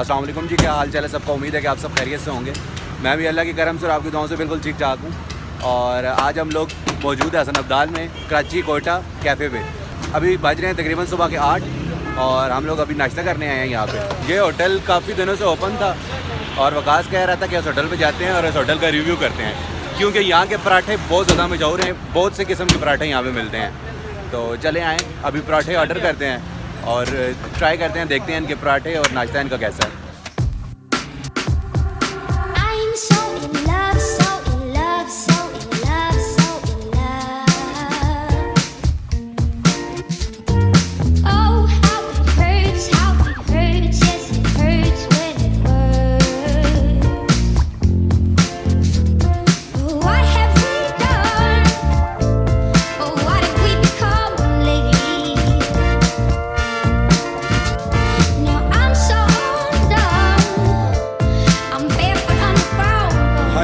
अस्सलाम वालेकुम जी, क्या हाल चाल है सबका। उम्मीद है कि आप सब खैरियत से होंगे। मैं भी अल्लाह की करम से और आपकी दुआओं से बिल्कुल ठीक ठाक हूँ। और आज हम लोग मौजूद है हसन अब्दाल में, कराची कोयटा कैफ़े पे। अभी बज रहे हैं तकरीबन सुबह के 8 और हम लोग अभी नाश्ता करने आए हैं यहाँ पे। ये होटल काफ़ी दिनों से ओपन था और वकास कह रहा था कि इस होटल पे जाते हैं और इस होटल का रिव्यू करते हैं, क्योंकि यहाँ के पराठे बहुत ज़्यादा मशहूर हैं। बहुत से किस्म के पराठे यहाँ पे मिलते हैं। तो चले आएँ, अभी पराठे ऑर्डर करते हैं और ट्राई करते हैं, देखते हैं इनके पराठे और नाश्ता इनका कैसा है।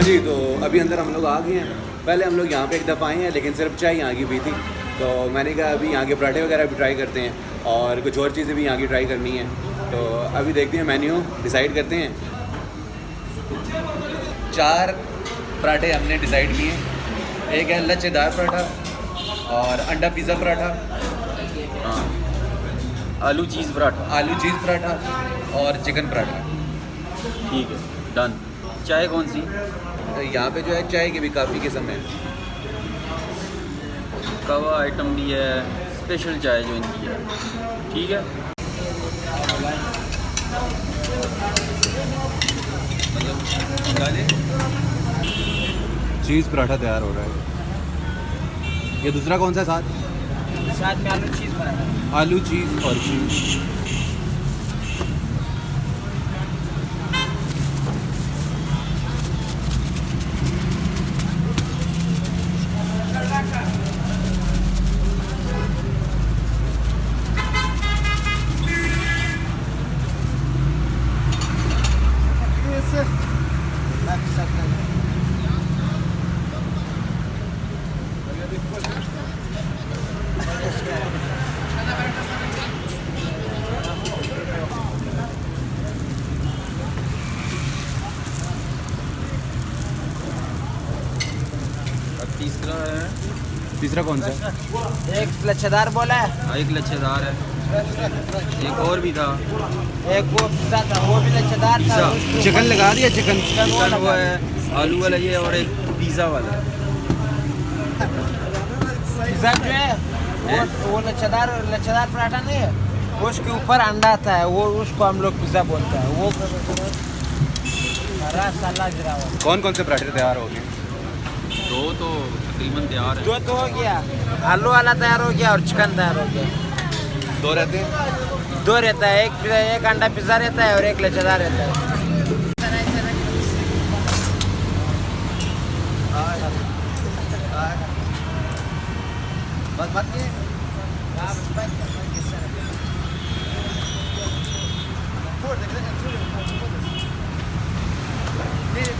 जी, तो अभी अंदर हम लोग आ गए हैं। पहले हम लोग यहाँ पे एक दफ़ा आए हैं, लेकिन सिर्फ चाय यहाँ की पी थी। तो मैंने कहा अभी यहाँ के पराठे वगैरह भी ट्राई करते हैं और कुछ और चीज़ें भी यहाँ की ट्राई करनी है। तो अभी देखते हैं, मेन्यू डिसाइड करते हैं। 4 पराठे हमने डिसाइड किए। एक है लच्छेदार पराठा और अंडा पिज़्ज़ा पराठा, हाँ, आलू चीज़ पराठा और चिकन पराठा। ठीक है, डन। चाय कौन सी? यहाँ पे जो है चाय की भी काफ़ी किस्म है। कवा आइटम भी है, स्पेशल चाय जो इनकी है। ठीक है, चीज़ पराठा तैयार हो रहा है। ये दूसरा कौन सा साथ में आलू चीज़ पराठा। आलू चीज़ और चीज़। तीसरा कौन सा? एक लच्छेदार बोला है, एक लच्छेदार है, एक और भी था, एक वो पिज़्ज़ा था, वो भी लच्छेदार था। चिकन लगा दिया, चिकन वो है आलू वाला ये, और एक पिज़्ज़ा वाला। पिज़्ज़ा जो है वो लच्छेदार पराठा नहीं है, उसके ऊपर अंडा आता है, वो उसको हम लोग पिज़्ज़ा बोलते हैं। वो मसाला गिरा हुआ। कौन कौन से पराठे तैयार हो गए? 2 तो तकरीबन तैयार है। 2 तो हो गया, आलू वाला तैयार हो गया और चिकन तैयार हो गया। 2 रहते हैं? 2 रहता है, एक अंडा पिज़्ज़ा रहता है और एक लच्छेदार रहता है।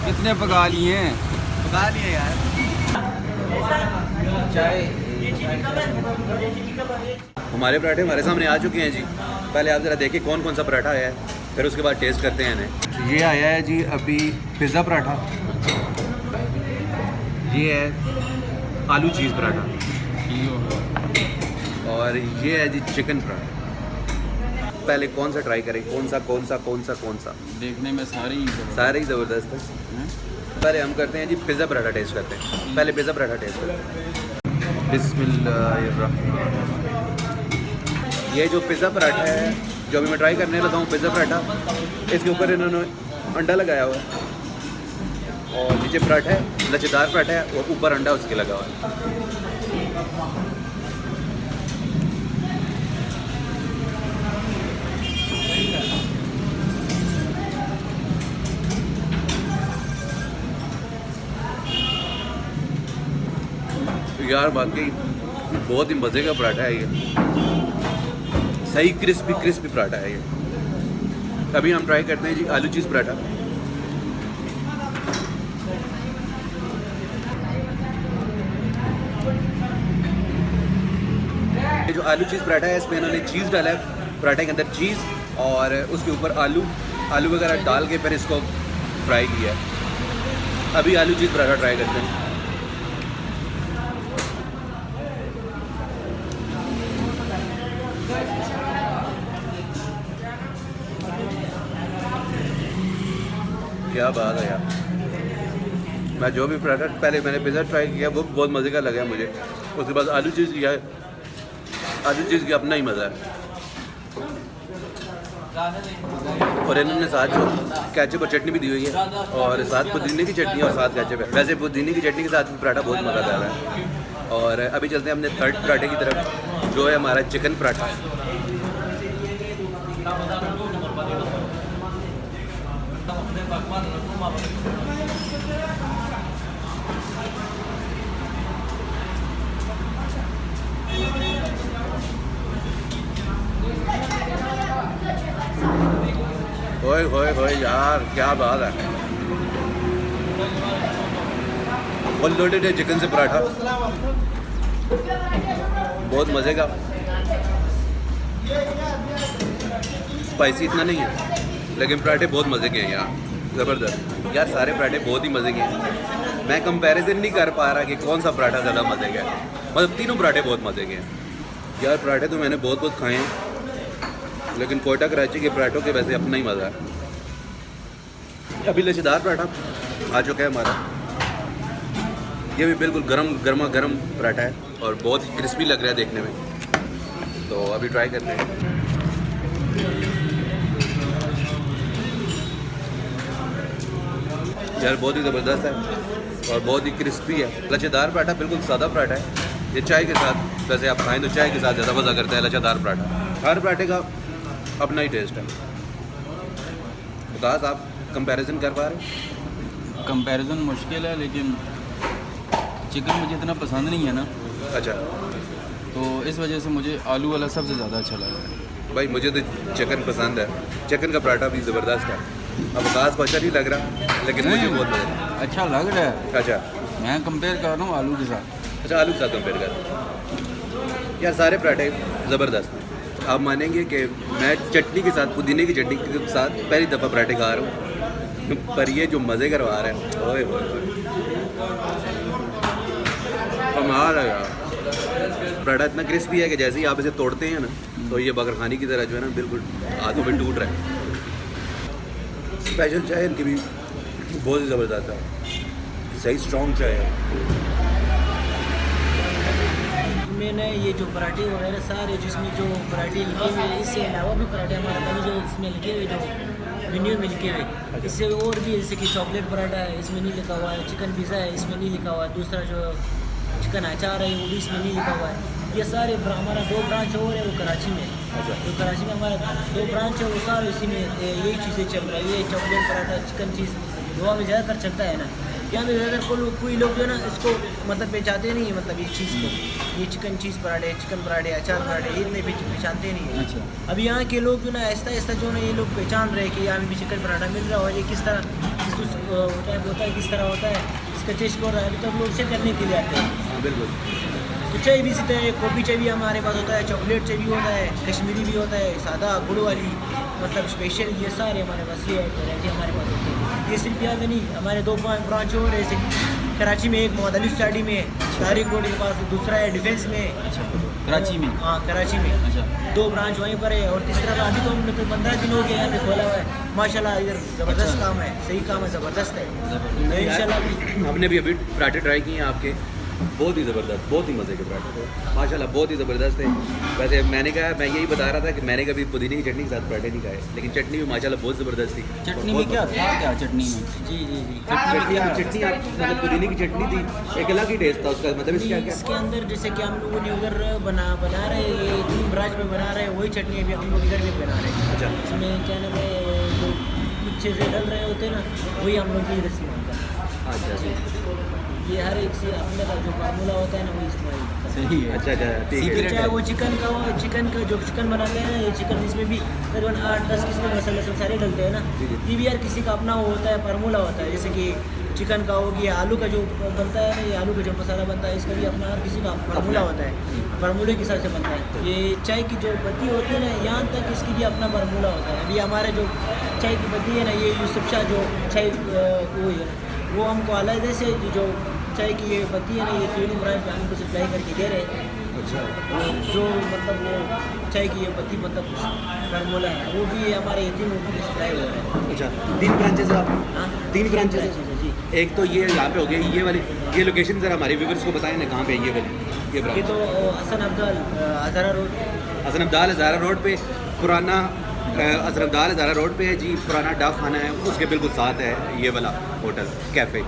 कितने पका लिए हैं? पका लिए यार। हमारे पराठे हमारे सामने आ चुके हैं जी। पहले आप ज़रा देखिए कौन कौन सा पराठा आया है, फिर उसके बाद टेस्ट करते हैं इन्हें। ये आया है जी अभी पिज़्ज़ा पराठा, ये है आलू चीज़ पराठा और ये है जी चिकन पराठा। पहले कौन सा ट्राई करें? कौन सा? देखने में सारे ही ज़बरदस्त है। पहले हम करते हैं जी पिज़्ज़ा पराठा टेस्ट करते हैं। पहले पिज़्ज़ा पराठा टेस्ट करते हैं। बिस्मिल्लाहिर्रहमानिर्रहीम। ये जो पिज़्ज़ा पराठा है जो अभी मैं ट्राई करने लगा हूँ, पिज़्ज़ा पराठा, इसके ऊपर इन्होंने अंडा लगाया हुआ है और नीचे पराठा है, लच्छेदार पराठा है और ऊपर अंडा उसके लगा हुआ है। यार वाकई बहुत ही मज़े का पराठा है ये, सही क्रिस्पी पराठा है ये। अभी हम ट्राई करते हैं जी आलू चीज़ पराठा। जो आलू चीज़ पराठा है इसमें इन्होंने चीज़ डाला है, पराठे के अंदर चीज़ और उसके ऊपर आलू आलू वगैरह डाल के फिर इसको फ्राई किया है। अभी आलू चीज़ पराठा ट्राई करते हैं। क्या बात है यार, मैं जो भी पराठा पहले मैंने पिज़्ज़ा ट्राई किया वो बहुत मज़े का लगा मुझे। उसके बाद आलू चीज़ किया है, आलू चीज़ का अपना ही मज़ा है। और इन्होंने साथ जो केचप और चटनी भी दी हुई है और साथ पुदीने की चटनी और साथ केचप है। वैसे पुदीने की चटनी के साथ पराठा बहुत मज़ा आ रहा है। और अभी चलते हैं अपने थर्ड पराठे की तरफ, जो है हमारा चिकन पराठा। ओए होए होए यार, क्या बात है। फुल लोडेड है चिकन से पराठा, बहुत मज़े का। स्पाइसी इतना नहीं है लेकिन पराठे बहुत मज़े के हैं यार, ज़बरदस्त यार। सारे पराठे बहुत ही मज़े के हैं। मैं कंपैरिजन नहीं कर पा रहा कि कौन सा पराठा ज़्यादा मज़े का है, मतलब तीनों पराठे बहुत मज़े के हैं यार। पराठे तो मैंने बहुत बहुत खाए हैं लेकिन कोयटा कराची के पराठों के वैसे अपना ही मज़ा है। अभी लचीदार पराठा आ चुका है हमारा, ये भी बिल्कुल गर्मा गर्म पराठा है और बहुत ही क्रिस्पी लग रहा है देखने में। तो अभी ट्राई करते हैं। यार बहुत ही ज़बरदस्त है और बहुत ही क्रिस्पी है। लचीदार पराठा बिल्कुल सादा पराठा है। ये चाय के साथ वैसे आप खाएँ तो चाय के साथ ज़्यादा मज़ा करता है लचीदार पराठा। हर पराठे का अपना ही टेस्ट है। विकास, आप कंपैरिजन कर पा रहे हैं? कंपैरिजन मुश्किल है लेकिन चिकन मुझे इतना पसंद नहीं है ना, अच्छा, तो इस वजह से मुझे आलू वाला सबसे ज़्यादा अच्छा लगा है। भाई मुझे तो चिकन पसंद है, चिकन का पराठा भी ज़बरदस्त है। अब विकास को अच्छा नहीं लग रहा लेकिन मुझे बहुत मज़ा अच्छा लग रहा है। अच्छा मैं कंपेयर कर रहा हूँ आलू के साथ। अच्छा, आलू के साथ कंपेयर कर यार, सारे पराठे ज़बरदस्त हैं। आप मानेंगे कि मैं चटनी के साथ, पुदीने की चटनी के साथ पहली दफ़ा पराठे खा रहा हूँ, पर ये जो मज़े करवा रहा है, ओए कमाल है यार। पराठा इतना क्रिस्पी है कि जैसे ही आप इसे तोड़ते हैं ना तो ये बकरखानी की तरह जो है ना बिल्कुल हाथों में टूट रहा है। स्पेशल चाय इनकी भी बहुत ही ज़बरदस्त है, सही स्ट्रॉन्ग चाय है। मैंने ये जो पराठे वगैरह सारे जिसमें जो पराठे लिखे हुए हैं, इससे अलावा भी पराठे हमारे पास जो इसमें लिखे हुए जो मेन्यू में लिखे हुए, इससे और भी जैसे कि चॉकलेट पराठा है इसमें नहीं लिखा हुआ है, चिकन पिज़्ज़ा है इसमें नहीं लिखा हुआ है, दूसरा जो चिकन अचार है वो भी इसमें नहीं लिखा हुआ है। ये सारे हमारा 2 ब्रांच और है वो कराची में। तो कराची में हमारा 2 ब्रांच है वो सारे इसी में यही चीज़ें चल रहा है। ये चॉकलेट पराठा, चिकन चीज़ गोवा में ज़्यादातर चलता है ना। यहाँ पे ज़्यादातर कोई लोग जो है ना इसको मतलब पहचानते नहीं है, मतलब इस चीज़ को, ये चिकन चीज़ पराठे, चिकन पराठे, अचार पराठे, ये इतने पहचानते नहीं है। अच्छा। अभी यहाँ के लोग जो ना ऐसा ऐसा जो ना ये लोग पहचान रहे हैं कि यहाँ भी चिकन पराठा मिल रहा है और ये किस तरह होता है, किस तरह होता है, इसका टेस्ट हो रहा है। अभी तक लोग चेक करने के लिए आते हैं। बिल्कुल। तो चाय भी इसी तरह, कॉफ़ी चाय भी हमारे पास होता है, चॉकलेट चाय भी होता है, कश्मीरी भी होता है, सादा गुड़ वाली, मतलब स्पेशल, ये सारे हमारे पास ये वैरायटी हमारे पास होती है। ये सिर्फ यहाँ में नहीं, हमारे 2 ब्रांच और ऐसे कराची में, एक मोहम्मद अली स्टाडी में, तारिक रोड के पास, दूसरा है डिफेंस में। अच्छा, कराची में? हाँ, कराची में। अच्छा, 2 ब्रांच वहीं पर है। और तीसरा का अभी तो हमने तो 15 दिन हो गए यहाँ पे खोला हुआ है। माशाल्लाह इधर ज़बरदस्त काम है, सही काम है, ज़बरदस्त है। इंशाल्लाह हमने भी अभी पराठे ट्राई किए हैं आपके, बहुत ही ज़बरदस्त, बहुत ही मज़े के पराठे थे माशाल्लाह, बहुत ही ज़बरदस्त है। वैसे मैं यही बता रहा था कि मैंने कभी पुदीने की चटनी के साथ पराठे नहीं खाए, लेकिन चटनी भी माशाल्लाह बहुत ज़बरदस्त थी। चटनी में क्या था? क्या चटनी में? जी जी जी चटनी मतलब पुदीने की चटनी थी, एक अलग ही टेस्ट था उसका। मतलब इसका क्या? इसके अंदर जैसे कि हम लोगों ने उधर बना रहे, ये 3 ब्रांच में बना रहे, वही चटनी अभी हम लोग इधर भी बना रहे हैं। अच्छा, इसमें क्या नाम है, जो कुछ चीज़ें डल रहे होते हैं ना, वही हम लोग की रेसिपी बनता है। अच्छा जी, ये हर एक से अपने का जो फार्मूला होता है ना वो इस्तेमाल करते हैं। सही है। अच्छा ठीक है। चाहे वो चिकन का हो, चिकन का जो चिकन बनाते हैं ना, ये चिकन इसमें भी तकरीबन 8-10 किस्म के मसाले सब सारे डलते हैं ना। ये भी यार किसी का अपना वो होता है, फार्मूला होता है। जैसे कि चिकन का हो गया, आलू का जो बनता है ना, ये आलू का जो मसाला बनता है, इसका भी अपना हर किसी का फार्मूला होता है, फार्मूले के हिसाब से बनता है। ये चाय की जो पत्ती होती है ना, यहाँ तक इसकी भी अपना फार्मूला होता है। अभी हमारे जो चाय की पत्ती है ना, ये यूसुफ शाह जो चाय वो है, वो हमको अलग से जो चाय की ये पत्ती है ना, ये तीनों ब्रांच में हमको सप्लाई करके दे रहे हैं। अच्छा जो मतलब वो चाय की ये पत्ती मतलब फार्मूला है, वो भी हमारे तीन में सप्लाई हो रहा है। अच्छा, 3 ब्रांचेस है आप? हाँ, 3 ब्रांचेस है जी। एक तो ये यहाँ पे हो गई, ये वाली ये लोकेशन ज़रा हमारे व्यूवर्स को बताएं ना, कहाँ पे है ये वाली ये ये ब्रांच? तो हसन अब्दाल हज़ारा रोड। हसन अब्दाल हज़ारा रोड पे पुराना हसन अब्दाल हज़ारा रोड पे है जी, पुराना डाक खाना है, उसके बिल्कुल साथ है ये वाला होटल कैफ़े।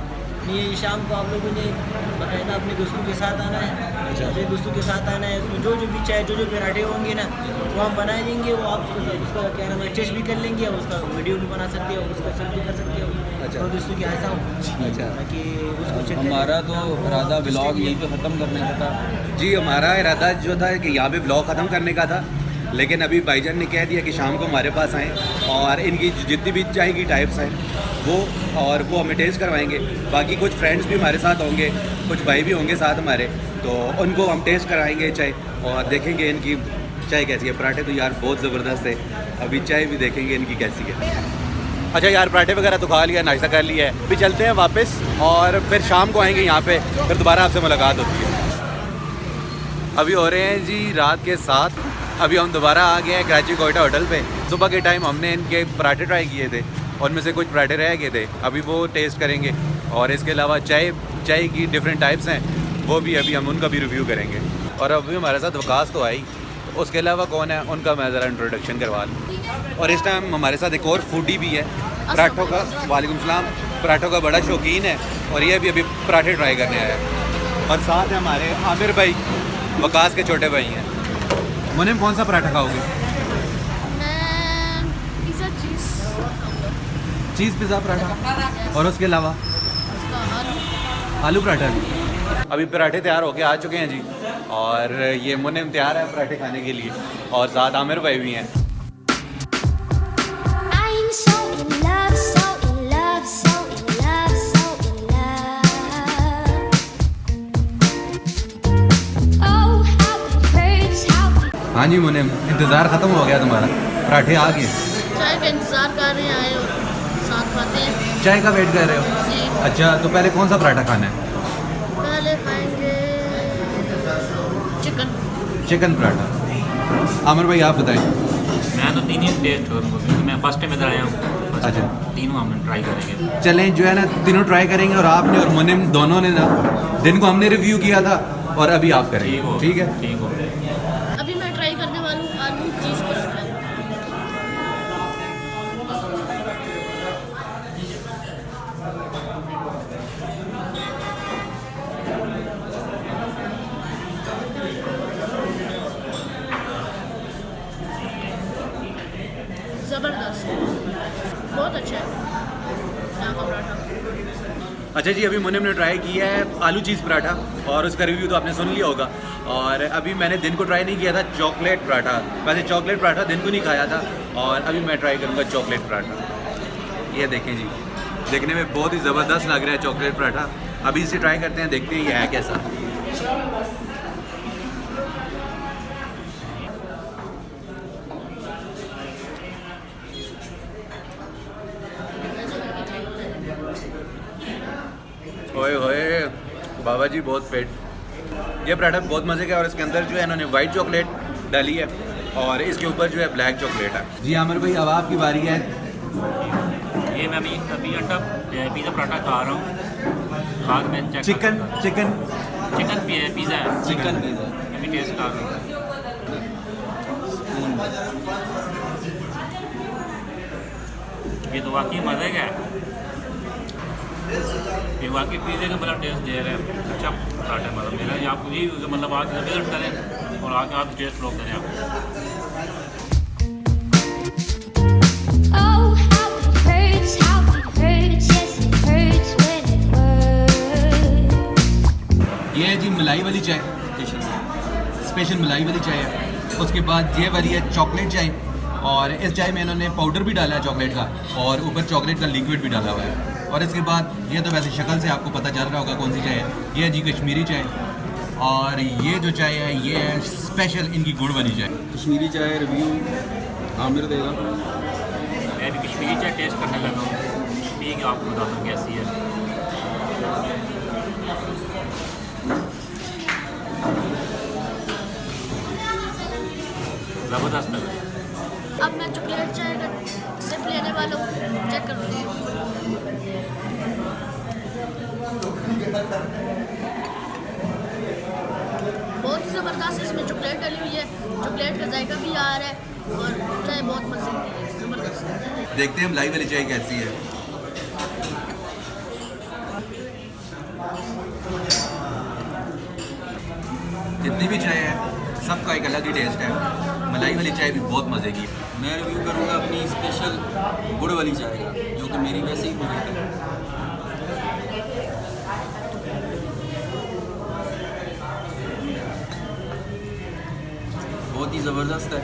ये शाम को आप लोगों ने बाकायदा अपने दोस्तों के साथ आना है। अच्छा। अपने दोस्तों के साथ आना है, उसमें जो भी चाहे जो पराठे होंगे ना, वो हम बना देंगे। वो आप उसका क्या नाम है, टेस्ट भी कर लेंगे, उसका वीडियो भी बना सकते हो, उसका चेक भी कर सकते हो। अच्छा। तो दोस्तों की ऐसा हो अच्छा। ताकि उसको चेक हमारा तो इरादा व्लॉग यहीं पे ख़त्म करने का था। जी, हमारा इरादा जो था कि यहाँ पे ब्लॉग ख़त्म करने का था, लेकिन अभी भाईजान ने कह दिया कि शाम को हमारे पास आएँ और इनकी जितनी भी चाय की टाइप्स हैं वो हमें टेस्ट करवाएंगे। बाकी कुछ फ्रेंड्स भी हमारे साथ होंगे, कुछ भाई भी होंगे साथ हमारे, तो उनको हम टेस्ट कराएंगे चाय और देखेंगे इनकी चाय कैसी है। पराठे तो यार बहुत ज़बरदस्त है, अभी चाय भी देखेंगे इनकी कैसी है। अच्छा यार, पराठे वगैरह तो खा लिया, नाश्ता कर लिया है, अभी चलते हैं वापस और फिर शाम को आएंगे यहाँ पे, फिर दोबारा आपसे मुलाकात होती है। अभी हो रहे हैं जी रात के 7। अभी हम दोबारा आ गए हैं कराची कोयटा होटल पे। सुबह के टाइम हमने इनके पराठे ट्राई किए थे, उनमें से कुछ पराठे रह गए थे, अभी वो टेस्ट करेंगे। और इसके अलावा चाय की डिफरेंट टाइप्स हैं, वो भी अभी हम उनका भी रिव्यू करेंगे। और अभी हमारे साथ वकास तो आई, उसके अलावा कौन है उनका मैं ज़रा इंट्रोडक्शन करवा लूँ। और इस टाइम हमारे साथ एक और फूडी भी है पराठों का, वालेकुम सलाम, पराठों का बड़ा शौकीन है और ये भी अभी पराठे ट्राई करने आया है। और साथ है हमारे आमिर भाई, वकास के छोटे भाई हैं। मुनीम, कौन सा पराठा खाओगे? मैं पिज़्ज़ा चीज़ पिज़्ज़ा पराठा, और उसके अलावा आलू पराठा भी। अभी पराठे तैयार होके आ चुके हैं जी, और ये मुनीम तैयार है पराठे खाने के लिए, और साथ आमिर भाई भी हैं। I'm so in love, so in love, so in love, so in love. Oh, how it hurts, how it हाँ जी मुनीम, इंतज़ार ख़त्म हो गया तुम्हारा, पराठे आ गए। चाय का इंतजार कर रहे हैं, आए और साथ खाते हैं। चाय का वेट कर रहे हो? जी, अच्छा, तो पहले कौन सा पराठा खाना है? पहले खाएंगे चिकन। चिकन पराठा। आमिर भाई आप बताएं। मैं तो तीन ही टेस्ट करूँगा क्योंकि मैं फर्स्ट टाइम इधर आया हूँ। अच्छा। तीनों हम ट्राई करेंगे। चलें, जो है ना तीनों ट्राई करेंगे, और आपने और मुनीम दोनों ने ना, दिन को हमने रिव्यू किया था और अभी आप करेंगे, ठीक है? ठीक हो। अभी मैं ट्राई करने वाला हूँ आलू चीज़ पराठा। ज़बरदस्त, बहुत अच्छा है यहाँ का पराठा। अच्छा जी, अभी मुनीम ने ट्राई किया है आलू चीज़ पराठा और उसका रिव्यू तो आपने सुन लिया होगा। और अभी मैंने दिन को ट्राई नहीं किया था चॉकलेट पराठा, वैसे चॉकलेट पराठा दिन को नहीं खाया था, और अभी मैं ट्राई करूँगा चॉकलेट पराठा। ये देखें जी, देखने में बहुत ही ज़बरदस्त लग रहा है चॉकलेट पराठा। अभी इसे ट्राई करते हैं, देखते हैं ये है कैसा। ओए होए बाबा जी, बहुत पेट। ये पराठा बहुत मज़े का है, और इसके अंदर जो है इन्होंने वाइट चॉकलेट डाली है और इसके ऊपर जो है ब्लैक चॉकलेट है। जी आमिर भाई, अब आपकी बारी है। ये मैं अभी अंडा पिज़्ज़ा पराठा खा रहा हूँ। बाद में चेक चिकन पिज़्ज़ा है। Chicken pizza. अभी टेस्ट कर रहा हूँ। ये तो वाकई मज़े का है। ये वाकई पिज़्ज़े का बड़ा टेस्ट दे रहे हैं। अच्छा पराठा, मतलब मेरा ये आपको यही मतलब आके विजिट करें और आके आप टेस्ट लो करें आप। Oh, how it hurts, yes it hurts when it मलाई वाली चाय, स्पेशल मलाई वाली चाय है। उसके बाद ये वाली है चॉकलेट चाय, और इस चाय में इन्होंने पाउडर भी डाला है चॉकलेट का, और ऊपर चॉकलेट का लिक्विड भी डाला हुआ है। और इसके बाद ये तो वैसे शक्ल से आपको पता चल रहा होगा कौन सी चाय है, ये है जी कश्मीरी चाय। और ये जो चाय है ये है स्पेशल इनकी गुड़ वाली चाय। कश्मीरी चाय रिव्यू आमिर देगा। मैं भी कश्मीरी चाय टेस्ट करने लगा हूँ, ठीक है, आपको बताता हूँ कैसी है। ज़बरदस्त है। अब मैं चॉकलेट चाय का सिप लेने वाला हूँ, चेक करते हैं। बहुत ही ज़बरदस्त इसमें चॉकलेट डली हुई है, चॉकलेट का जायका भी आ रहा है और चाय बहुत मज़े की है, ज़बरदस्त। देखते हैं मलाई वाली चाय कैसी है। जितनी भी चाय है सबका एक अलग ही टेस्ट है। मलाई वाली चाय भी बहुत मज़े की। मैं रिव्यू करूँगा अपनी स्पेशल गुड़ वाली चाय का, जो कि मेरी वैसे ही फेवरेट है। बहुत ही ज़बरदस्त है,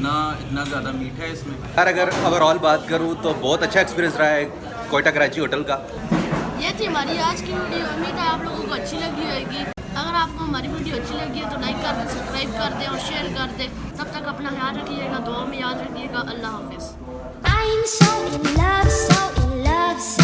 ना इतना ज़्यादा मीठा है इसमें। यार अगर ओवरऑल बात करूँ तो बहुत अच्छा एक्सपीरियंस रहा है कोयटा कराची होटल का। ये थी हमारी आज की वीडियो, उम्मीद है आप लोगों को अच्छी लगी होगी। अगर आपको हमारी वीडियो अच्छी लगी है तो लाइक कर दें, सब्सक्राइब कर दें और शेयर कर दें। तब तक अपना ख्याल रखिएगा, दुआ में याद रखिएगा। अल्लाह हाफिज़। I'm so in love, so in love, so